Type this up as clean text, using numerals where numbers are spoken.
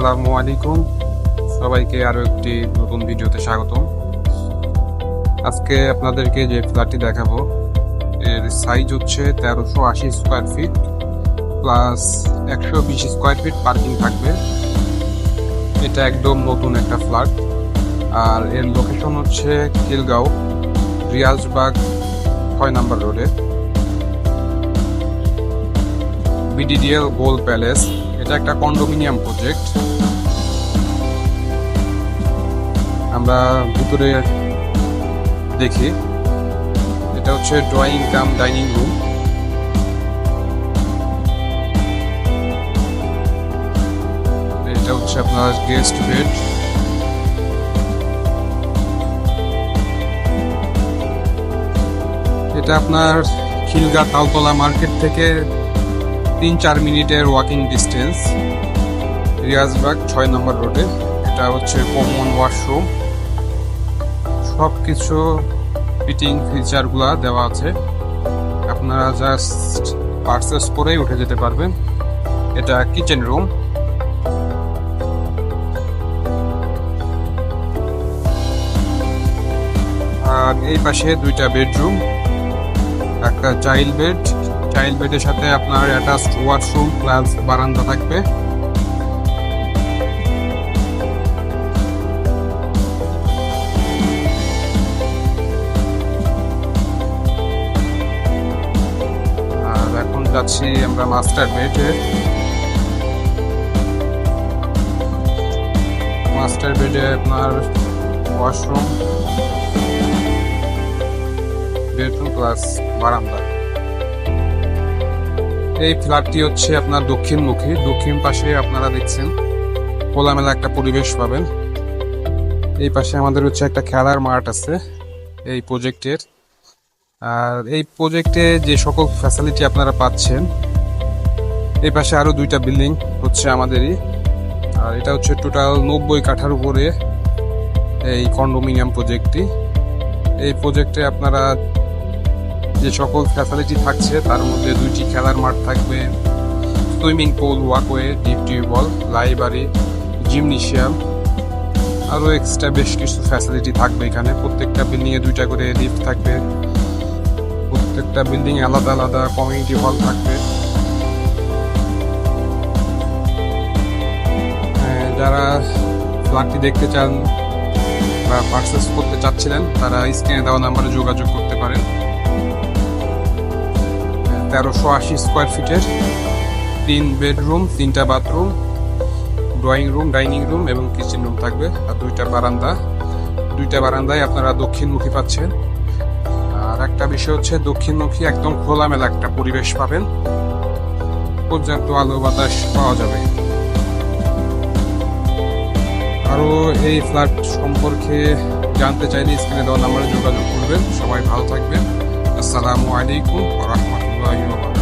আসসালামু আলাইকুম, সবাইকে আরো একটি নতুন ভিডিওতে স্বাগতম। আজকে আপনাদেরকে যে ফ্ল্যাটটি দেখাবো এর সাইজ হচ্ছে 1380 square feet plus 120 square feet parking থাকবে। এটা একদম নতুন একটা ফ্ল্যাট আর এর লোকেশন হচ্ছে খিলগাঁও, রিয়াজবাগ 6 নম্বর রোডে, বিডিডিএল গোল্ড প্যালেস। এটা একটা কন্ডোমিনিয়াম প্রজেক্ট। আমরা ভিতরে দেখি, এটা হচ্ছে ড্রয়িং কাম ডাইনিং রুম। এটা হচ্ছে আপনার গেস্ট বেড। এটা আপনার খিলগাঁ তালতলা মার্কেট থেকে 3-4 মিনিটের ওয়াকিং ডিস্টেন্স, রিয়াজবাগ 6 নম্বর রোডে। এটা হচ্ছে কমন ওয়াশরুম, সব কিছু ফিটিং ফিচারগুলা দেওয়া আছে, আপনারা জাস্ট পারচেস করেই উঠে যেতে পারবেন। এটা কিচেন রুম। আর এই পাশে 2টা বেডরুম, একটা চাইল্ড বেড, চাইল্ড বেডের সাথে আপনার অ্যাটাচড ওয়াশরুম প্লাস বারান্দা থাকবে। আর এখন যাচ্ছি আমরা মাস্টার বেডে। মাস্টার বেডে আপনার ওয়াশরুম, বেডরুম প্লাস বারান্দা। এই ফ্ল্যাটটি হচ্ছে আপনার দক্ষিণমুখী, দক্ষিণ পাশে আপনারা দেখছেন খোলামেলা একটা পরিবেশ পাবেন। এই পাশে আমাদের হচ্ছে একটা খেলার মাঠ আছে এই প্রজেক্টের। আর এই প্রজেক্টে যে সকল ফ্যাসিলিটি আপনারা পাচ্ছেন, এই পাশে আরো 2টা বিল্ডিং হচ্ছে আমাদেরই। আর এটা হচ্ছে টোটাল 90 কাঠার উপরে এই কন্ডোমিনিয়াম প্রজেক্টটি। এই প্রজেক্টে আপনারা যে সকল ফ্যাসিলিটি থাকছে তার মধ্যে 2টি খেলার মাঠ থাকবে, swimming pool, walkway, deep tubewell, library, gymnasium, আরও এক্সট্রা বেশ কিছু ফ্যাসিলিটি থাকবে এখানে। প্রত্যেকটা বিল্ডিংয়ে 2টা করে লিফট থাকবে, প্রত্যেকটা বিল্ডিংয়ে আলাদা আলাদা কমিউনিটি হল থাকবে। যারা ফ্ল্যাটটি দেখতে চান বা পারচেস করতে চাচ্ছিলেন তারা স্ক্রিনে দেওয়া নাম্বারে যোগাযোগ করতে পারেন। 1380 স্কোয়ার ফিটের 3 বেডরুম, 3টা bathroom, drawing room, dining room এবং কিচেন রুম থাকবে। আর 2টা বারান্দা, 2টা বারান্দায় আপনারা দক্ষিণমুখী পাচ্ছেন। আর একটা বিষয় হচ্ছে দক্ষিণমুখী একদম খোলামেলা একটা পরিবেশ পাবেন, পর্যাপ্ত আলো বাতাস পাওয়া যাবে। আরও এই ফ্ল্যাট সম্পর্কে জানতে চাইলে স্ক্রিনে দেওয়া নাম্বারে যোগাযোগ করবেন। সবাই ভালো থাকবেন। আসসালামু আলাইকুম ওয়া রাহমাতুল্লাহি ওয়া বারাকাতুহু।